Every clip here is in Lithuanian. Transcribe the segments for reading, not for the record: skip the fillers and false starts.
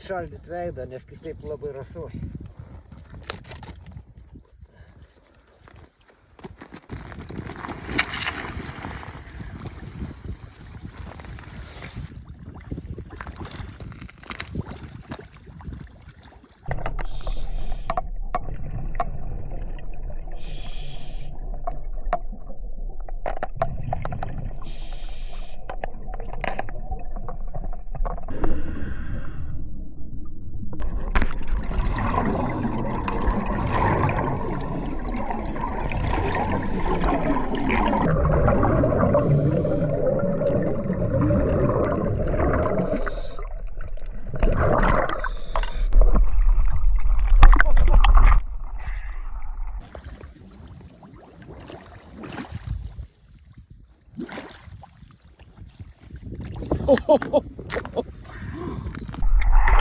šaldyti veidą, nes kitaip labai rasuoja.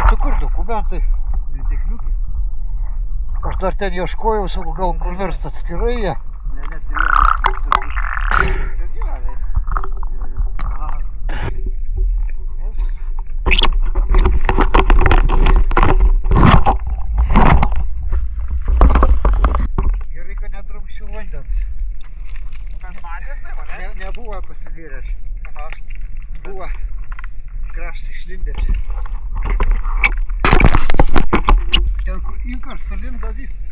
Tu kur dokumentai? Dėkliukai? Aš dar ten ieškojau, sakau, gal kur nors atskirai jie. Ne, turėjo. Gerai, kad nedrumsčiau vandens. Kas matęs tai, ne? Nebuvo pasidėręs. Buvo kraštas išlindęs. Ten kur inkar sulindo visas.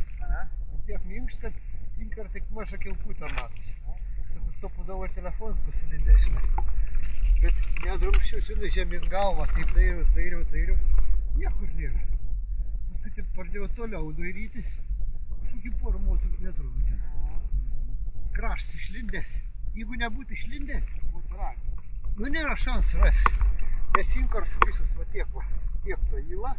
Tiek minkštas, inkar tik maža kilputė matos. Sapudavo telefonas pasilindęs, žinai. Bet nedrumsčiau, žinai, žemyn galvą, taip dairiau. Niekur nėra. Paskui taip pradėjau toliau dairytis. Kažkokį porą metrų. Kraštas išlindęs. Jeigu nebūtų išlindęs, būtų ragęs. Nu nėra šansų rasti. Nes inkars visas va tiek to įla.